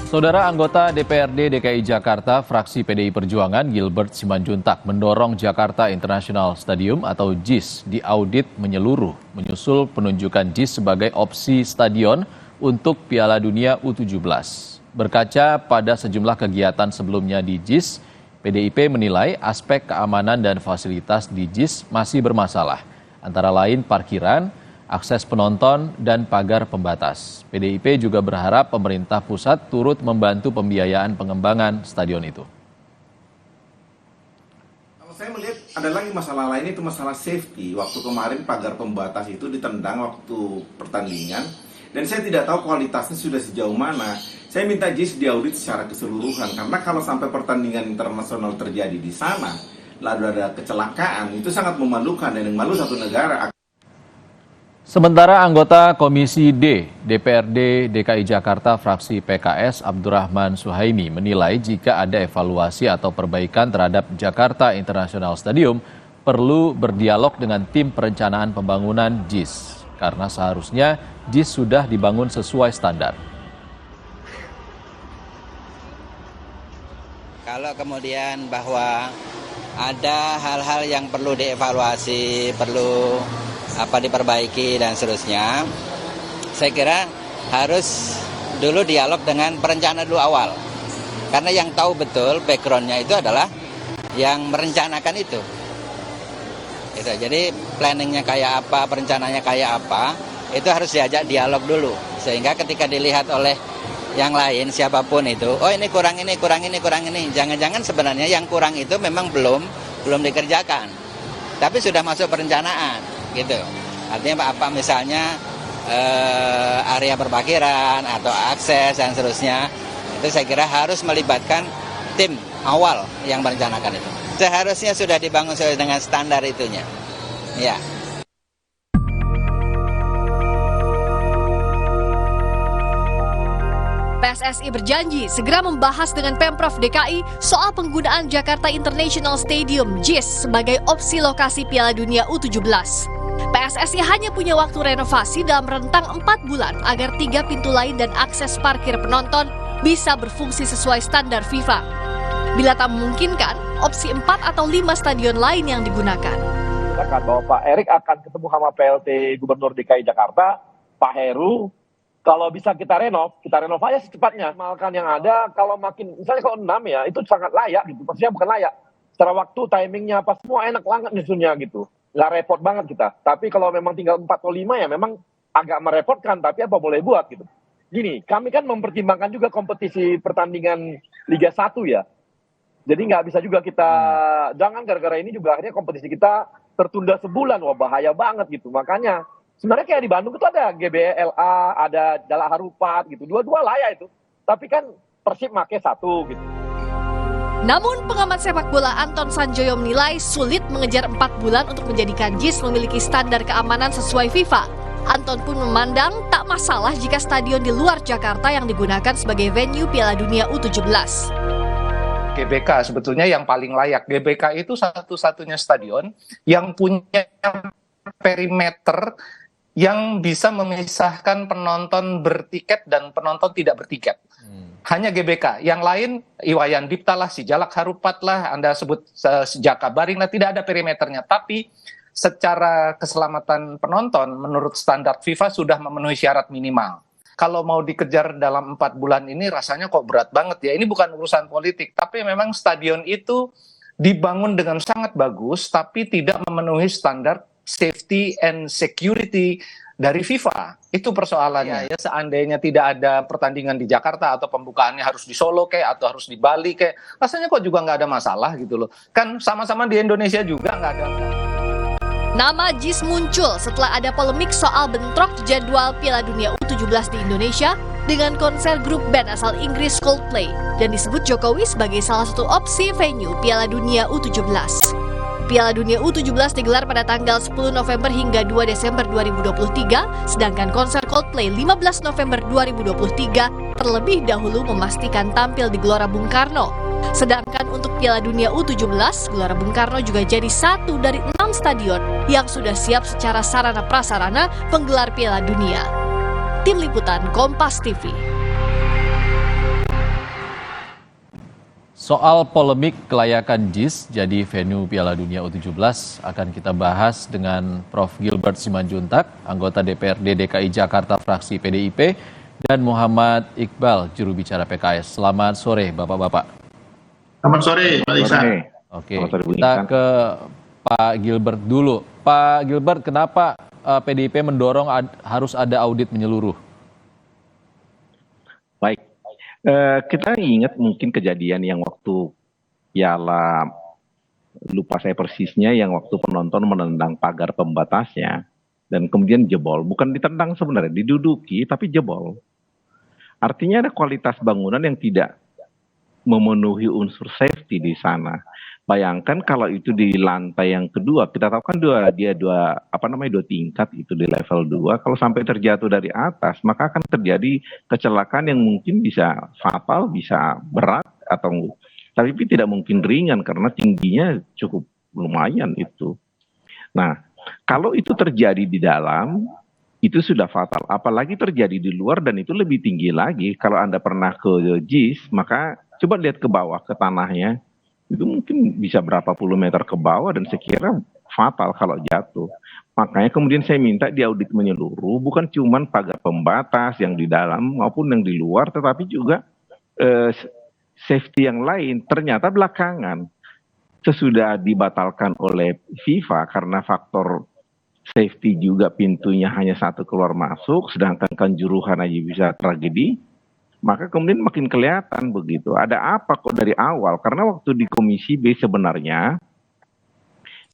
Saudara anggota DPRD DKI Jakarta, fraksi PDI Perjuangan Gilbert Simanjuntak mendorong Jakarta International Stadium atau JIS diaudit menyeluruh, menyusul penunjukan JIS sebagai opsi stadion untuk Piala Dunia U17. Berkaca pada sejumlah kegiatan sebelumnya di JIS, PDIP menilai aspek keamanan dan fasilitas di JIS masih bermasalah, antara lain parkiran, akses penonton, dan pagar pembatas. PDIP juga berharap pemerintah pusat turut membantu pembiayaan pengembangan stadion itu. Kalau saya melihat ada lagi masalah lain, itu masalah safety. Waktu kemarin pagar pembatas itu ditendang waktu pertandingan, dan saya tidak tahu kualitasnya sudah sejauh mana. Saya minta JIS diaudit secara keseluruhan, karena kalau sampai pertandingan internasional terjadi di sana, lalu ada kecelakaan, itu sangat memalukan dan yang malu satu negara. Sementara anggota Komisi D DPRD DKI Jakarta fraksi PKS Abdurrahman Suhaimi menilai jika ada evaluasi atau perbaikan terhadap Jakarta International Stadium perlu berdialog dengan tim perencanaan pembangunan JIS karena seharusnya JIS sudah dibangun sesuai standar. Kalau kemudian bahwa ada hal-hal yang perlu dievaluasi, perlu diperbaiki dan seterusnya, saya kira harus dulu dialog dengan perencana dulu awal. Karena yang tahu betul backgroundnya itu adalah yang merencanakan itu. Jadi planningnya kayak apa, perencanaannya kayak apa, itu harus diajak dialog dulu. Sehingga ketika dilihat oleh yang lain, siapapun itu, oh ini kurang ini, kurang ini, kurang ini. Jangan-jangan sebenarnya yang kurang itu memang belum dikerjakan. Tapi sudah masuk perencanaan. Gitu. Artinya apa misalnya area berparkiran atau akses dan seterusnya, itu saya kira harus melibatkan tim awal yang merencanakan itu. Seharusnya sudah dibangun sesuai dengan standar itunya. Ya. PSSI berjanji segera membahas dengan Pemprov DKI soal penggunaan Jakarta International Stadium JIS sebagai opsi lokasi Piala Dunia U17. PSSI hanya punya waktu renovasi dalam rentang 4 bulan agar 3 pintu lain dan akses parkir penonton bisa berfungsi sesuai standar FIFA. Bila tak memungkinkan, opsi 4 atau 5 stadion lain yang digunakan. Katakan bahwa Pak Erik akan ketemu sama PLT Gubernur DKI Jakarta, Pak Heru. Kalau bisa kita renov aja secepatnya. Makan yang ada, kalau makin, misalnya kalau 6 ya, itu sangat layak gitu. Maksudnya bukan layak. Secara waktu, timingnya, apa semua enak banget nyusunnya gitu. Nggak repot banget kita. Tapi kalau memang tinggal 4 atau 5 ya memang agak merepotkan, tapi apa boleh buat gitu. Gini, kami kan mempertimbangkan juga kompetisi pertandingan Liga 1 ya. Jadi nggak bisa juga kita, jangan gara-gara ini juga akhirnya kompetisi kita tertunda sebulan, wah bahaya banget gitu. Makanya sebenarnya kayak di Bandung itu ada GBLA, ada Jalak Harupat gitu. Dua-dua layak itu. Tapi kan Persib make 1 gitu. Namun pengamat sepak bola Anton Sanjoyo menilai sulit mengejar 4 bulan untuk menjadikan JIS memiliki standar keamanan sesuai FIFA. Anton pun memandang tak masalah jika stadion di luar Jakarta yang digunakan sebagai venue Piala Dunia U17. GBK sebetulnya yang paling layak. GBK itu satu-satunya stadion yang punya perimeter yang bisa memisahkan penonton bertiket dan penonton tidak bertiket. Hanya GBK. Yang lain, Iwayan Dipta lah, Sijalak Harupat lah, Anda sebut Jakabaring lah, tidak ada perimeternya. Tapi secara keselamatan penonton, menurut standar FIFA sudah memenuhi syarat minimal. Kalau mau dikejar dalam 4 bulan ini rasanya kok berat banget ya. Ini bukan urusan politik, tapi memang stadion itu dibangun dengan sangat bagus, tapi tidak memenuhi standar safety and security dari FIFA. Itu persoalannya. Ya, seandainya tidak ada pertandingan di Jakarta atau pembukaannya harus di Solo kayak atau harus di Bali kayak, rasanya kok juga nggak ada masalah gitu loh. Kan sama-sama di Indonesia juga nggak ada. Nama JIS muncul setelah ada polemik soal bentrok jadwal Piala Dunia U17 di Indonesia dengan konser grup band asal Inggris Coldplay dan disebut Jokowi sebagai salah satu opsi venue Piala Dunia U17. Piala Dunia U17 digelar pada tanggal 10 November hingga 2 Desember 2023, sedangkan konser Coldplay 15 November 2023 terlebih dahulu memastikan tampil di Gelora Bung Karno. Sedangkan untuk Piala Dunia U17, Gelora Bung Karno juga jadi satu dari 6 stadion yang sudah siap secara sarana prasarana penggelar Piala Dunia. Tim Liputan Kompas TV. Soal polemik kelayakan JIS jadi venue Piala Dunia U17 akan kita bahas dengan Prof. Gilbert Simanjuntak, anggota DPRD DKI Jakarta fraksi PDIP, dan Muhammad Iqbal, juru bicara PKS. Selamat sore Bapak-Bapak. Selamat sore, Pak Iksan. Oke, kita ke Pak Gilbert dulu. Pak Gilbert, kenapa PDIP mendorong harus ada audit menyeluruh? Baik, kita ingat mungkin kejadian yang waktu Piala, lupa saya persisnya, yang waktu penonton menendang pagar pembatasnya dan kemudian jebol. Bukan ditendang sebenarnya, diduduki tapi jebol. Artinya ada kualitas bangunan yang tidak memenuhi unsur safety di sana. Bayangkan kalau itu di lantai yang kedua, kita tahu kan dua tingkat itu di level 2. Kalau sampai terjatuh dari atas, maka akan terjadi kecelakaan yang mungkin bisa fatal, bisa berat atau tapi tidak mungkin ringan karena tingginya cukup lumayan itu. Nah, kalau itu terjadi di dalam, itu sudah fatal. Apalagi terjadi di luar dan itu lebih tinggi lagi. Kalau Anda pernah ke JIS, maka coba lihat ke bawah, ke tanahnya. Itu mungkin bisa berapa puluh meter ke bawah dan sekira fatal kalau jatuh. Makanya kemudian saya minta diaudit menyeluruh, bukan cuma pagar pembatas yang di dalam maupun yang di luar, tetapi juga safety yang lain. Ternyata belakangan sesudah dibatalkan oleh FIFA karena faktor safety juga, pintunya hanya satu keluar masuk, sedangkan Kanjuruhan aja bisa tragedi. Maka kemudian makin kelihatan begitu. Ada apa kok dari awal? Karena waktu di Komisi B sebenarnya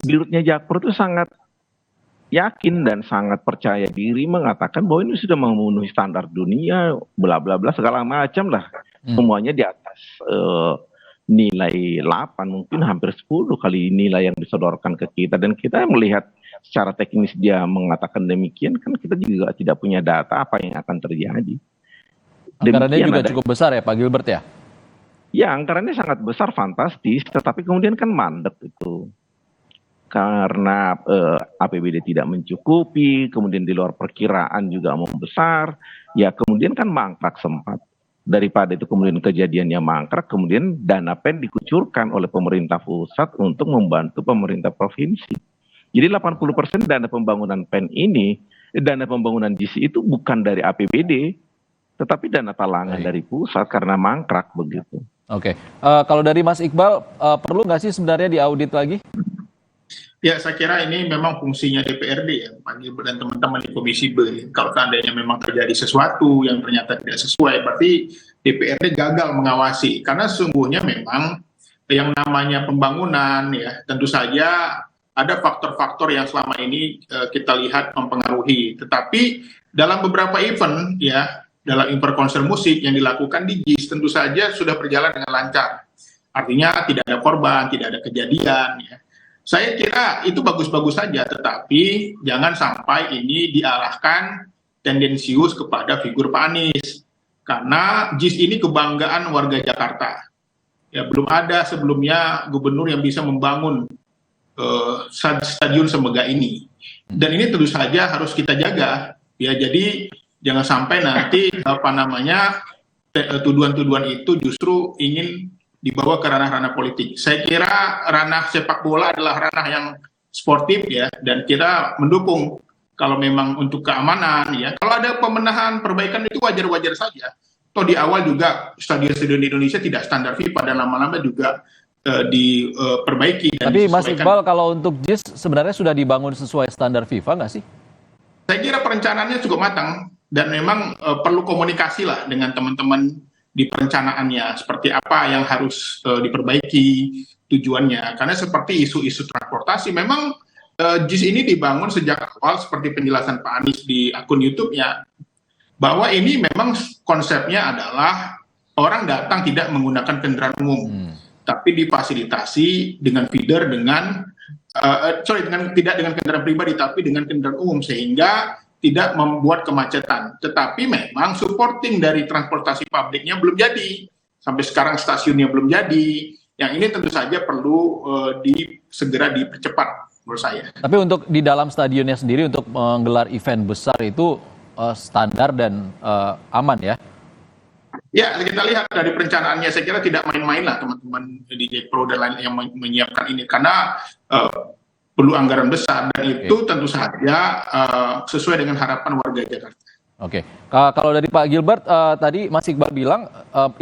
Dirutnya Jakpro itu sangat yakin dan sangat percaya diri mengatakan bahwa ini sudah memenuhi standar dunia, bla bla bla segala macam lah. Semuanya di atas nilai 8, mungkin hampir 10 kali nilai yang disodorkan ke kita. Dan kita melihat secara teknis dia mengatakan demikian, kan kita juga tidak punya data apa yang akan terjadi. Anggarannya juga cukup besar ya Pak Gilbert ya? Ya, anggarannya sangat besar, fantastis, tetapi kemudian kan mandek itu. Karena APBD tidak mencukupi, kemudian di luar perkiraan juga membesar, ya kemudian kan mangkrak sempat. Daripada itu kemudian kejadiannya mangkrak, kemudian dana PEN dikucurkan oleh pemerintah pusat untuk membantu pemerintah provinsi. Jadi 80% dana pembangunan PEN ini, dana pembangunan JIS itu bukan dari APBD, tetapi dana talangan dari pusat karena mangkrak begitu. Oke, kalau dari Mas Iqbal, perlu nggak sih sebenarnya diaudit lagi? Ya, saya kira ini memang fungsinya DPRD ya, Pak Gilbert dan teman-teman di Komisi B. Kalau seandainya memang terjadi sesuatu yang ternyata tidak sesuai, berarti DPRD gagal mengawasi. Karena sesungguhnya memang yang namanya pembangunan ya, tentu saja ada faktor-faktor yang selama ini kita lihat mempengaruhi. Tetapi dalam beberapa event ya, dalam event konser musik yang dilakukan di JIS tentu saja sudah berjalan dengan lancar. Artinya tidak ada korban, tidak ada kejadian. Ya. Saya kira itu bagus-bagus saja, tetapi jangan sampai ini diarahkan tendensius kepada figur Pak Anies. Karena JIS ini kebanggaan warga Jakarta. Ya, belum ada sebelumnya gubernur yang bisa membangun stadion semegah ini. Dan ini tentu saja harus kita jaga. Ya, jadi jangan sampai nanti tuduhan-tuduhan itu justru ingin dibawa ke ranah-ranah politik. Saya kira ranah sepak bola adalah ranah yang sportif ya, dan kita mendukung kalau memang untuk keamanan ya. Kalau ada pemenahan perbaikan itu wajar-wajar saja. Toh di awal juga stadion-stadion di Indonesia tidak standar FIFA dan lama-lama juga diperbaiki. Tapi Mas Iqbal, kalau untuk JIS sebenarnya sudah dibangun sesuai standar FIFA nggak sih? Saya kira perencanaannya cukup matang dan memang perlu komunikasi lah dengan teman-teman di perencanaannya seperti apa yang harus diperbaiki tujuannya. Karena seperti isu-isu transportasi memang JIS ini dibangun sejak awal seperti penjelasan Pak Anies di akun YouTube-nya bahwa ini memang konsepnya adalah orang datang tidak menggunakan kendaraan umum, tapi difasilitasi dengan feeder tidak dengan kendaraan pribadi tapi dengan kendaraan umum sehingga tidak membuat kemacetan. Tetapi memang supporting dari transportasi publiknya belum jadi. Sampai sekarang stasiunnya belum jadi. Yang ini tentu saja perlu segera dipercepat menurut saya. Tapi untuk di dalam stadionnya sendiri untuk menggelar event besar itu standar dan aman ya? Ya, kita lihat dari perencanaannya, saya kira tidak main-main lah teman-teman DJ Pro dan lain yang menyiapkan ini, karena perlu anggaran besar, dan itu tentu saja sesuai dengan harapan warga Jakarta. Oke, kalau dari Pak Gilbert, tadi Mas Iqbal bilang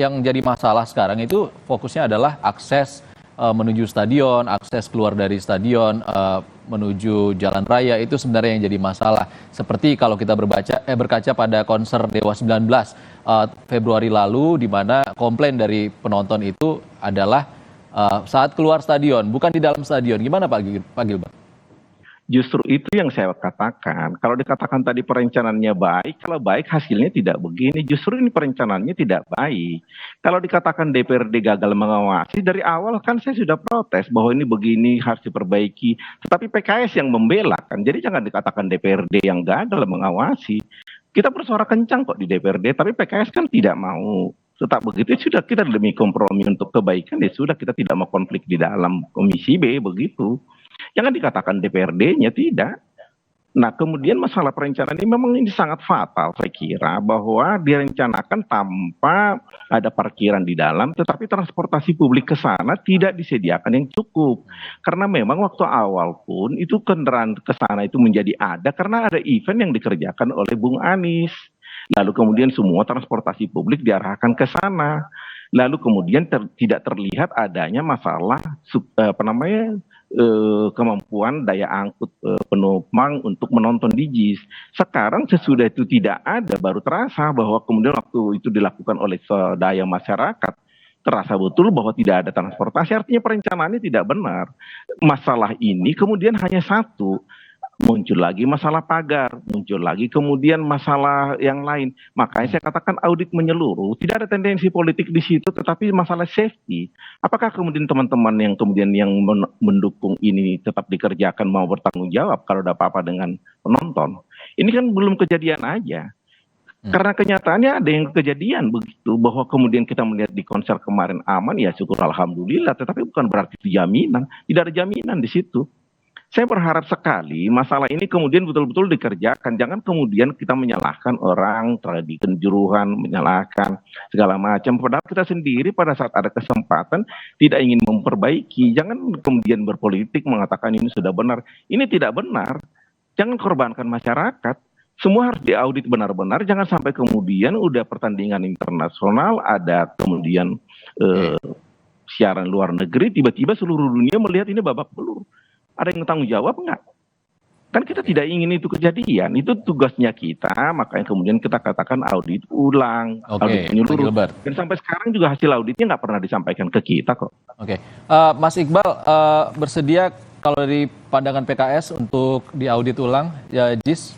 yang jadi masalah sekarang itu fokusnya adalah akses menuju stadion, akses keluar dari stadion, menuju jalan raya, itu sebenarnya yang jadi masalah. Seperti kalau kita berkaca pada konser Dewa 19 Februari lalu, di mana komplain dari penonton itu adalah saat keluar stadion, bukan di dalam stadion. Gimana Pak Gilbert? Justru itu yang saya katakan. Kalau dikatakan tadi perencanaannya baik, kalau baik hasilnya tidak begini. Justru ini perencanaannya tidak baik. Kalau dikatakan DPRD gagal mengawasi, dari awal kan saya sudah protes bahwa ini begini harus diperbaiki. Tetapi PKS yang membela kan. Jadi jangan dikatakan DPRD yang gagal mengawasi. Kita bersuara kencang kok di DPRD, tapi PKS kan tidak mau. Tetap begitu, sudah kita demi kompromi untuk kebaikan, ya sudah, kita tidak mau konflik di dalam Komisi B, begitu. Jangan dikatakan DPRD-nya, tidak. Nah, kemudian masalah perencanaan ini memang ini sangat fatal, saya kira, bahwa direncanakan tanpa ada parkiran di dalam, tetapi transportasi publik ke sana tidak disediakan yang cukup. Karena memang waktu awal pun itu kendaraan ke sana itu menjadi ada karena ada event yang dikerjakan oleh Bung Anies. Lalu kemudian semua transportasi publik diarahkan ke sana. Lalu kemudian tidak terlihat adanya masalah kemampuan daya angkut penumpang untuk menonton di JIS. Sekarang sesudah itu tidak ada, baru terasa bahwa kemudian waktu itu dilakukan oleh daya masyarakat, terasa betul bahwa tidak ada transportasi, artinya perencanaannya tidak benar. Masalah ini kemudian hanya satu, muncul lagi masalah pagar, muncul lagi kemudian masalah yang lain. Makanya saya katakan audit menyeluruh, tidak ada tendensi politik di situ, tetapi masalah safety. Apakah kemudian teman-teman yang kemudian yang mendukung ini tetap dikerjakan mau bertanggung jawab kalau ada apa-apa dengan penonton? Ini kan belum kejadian aja. Karena kenyataannya ada yang kejadian begitu, bahwa kemudian kita melihat di konser kemarin aman, ya syukur alhamdulillah, tetapi bukan berarti itu jaminan, tidak ada jaminan di situ. Saya berharap sekali masalah ini kemudian betul-betul dikerjakan. Jangan kemudian kita menyalahkan orang, terjadi kenjuruhan, menyalahkan segala macam. Padahal kita sendiri pada saat ada kesempatan tidak ingin memperbaiki. Jangan kemudian berpolitik mengatakan ini sudah benar. Ini tidak benar. Jangan korbankan masyarakat. Semua harus diaudit benar-benar. Jangan sampai kemudian udah pertandingan internasional, ada kemudian siaran luar negeri, tiba-tiba seluruh dunia melihat ini babak belur. Ada yang tanggung jawab enggak? Kan kita tidak ingin itu kejadian. Itu tugasnya kita, makanya kemudian kita katakan audit ulang, audit menyeluruh. Dan sampai sekarang juga hasil auditnya nggak pernah disampaikan ke kita kok. Oke, Mas Iqbal bersedia kalau dari pandangan PKS untuk diaudit ulang ya JIS?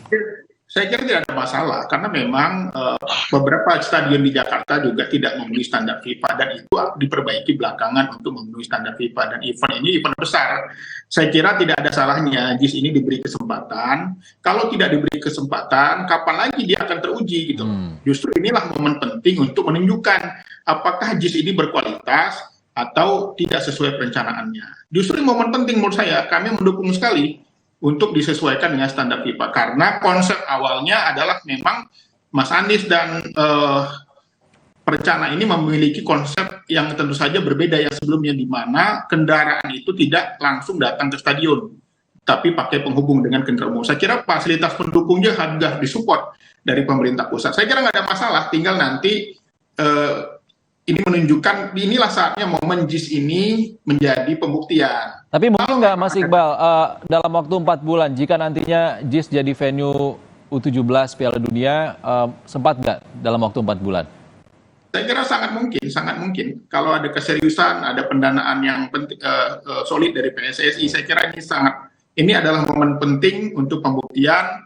Saya kira tidak ada masalah, karena memang beberapa stadion di Jakarta juga tidak memenuhi standar FIFA, dan itu diperbaiki belakangan untuk memenuhi standar FIFA, dan event ini event besar. Saya kira tidak ada salahnya JIS ini diberi kesempatan. Kalau tidak diberi kesempatan, kapan lagi dia akan teruji gitu. Justru inilah momen penting untuk menunjukkan apakah JIS ini berkualitas atau tidak sesuai perencanaannya. Justru momen penting menurut saya, kami mendukung sekali untuk disesuaikan dengan standar FIFA, karena konsep awalnya adalah memang Mas Anies dan perencana ini memiliki konsep yang tentu saja berbeda yang sebelumnya, di mana kendaraan itu tidak langsung datang ke stadion, tapi pakai penghubung dengan kendaraan umum. Saya kira fasilitas pendukungnya harus disupport dari pemerintah pusat. Saya kira nggak ada masalah, tinggal nanti ini menunjukkan inilah saatnya momen JIS ini menjadi pembuktian. Tapi mungkin nggak Mas Iqbal, dalam waktu 4 bulan, jika nantinya JIS jadi venue U17 Piala Dunia, sempat nggak dalam waktu 4 bulan? Saya kira sangat mungkin. Kalau ada keseriusan, ada pendanaan yang solid dari PSSI, saya kira ini adalah momen penting untuk pembuktian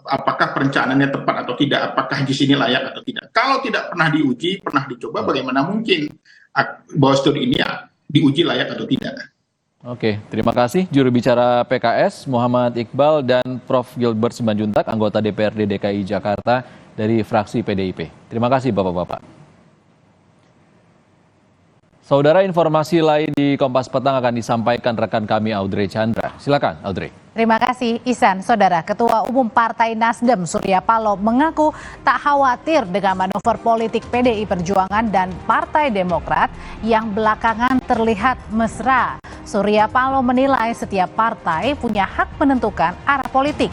apakah perencanaannya tepat atau tidak, apakah JIS ini layak atau tidak. Kalau tidak pernah diuji, pernah dicoba, bagaimana mungkin bahwa studi ini diuji layak atau tidak. Oke, terima kasih juru bicara PKS Muhammad Iqbal dan Prof. Gilbert Simanjuntak, anggota DPRD DKI Jakarta dari fraksi PDIP. Terima kasih Bapak-Bapak. Saudara, informasi lain di Kompas Petang akan disampaikan rekan kami Audrey Chandra. Silakan Audrey. Terima kasih Ihsan. Saudara, Ketua Umum Partai Nasdem Surya Paloh mengaku tak khawatir dengan manuver politik PDI Perjuangan dan Partai Demokrat yang belakangan terlihat mesra. Surya Paloh menilai setiap partai punya hak menentukan arah politik.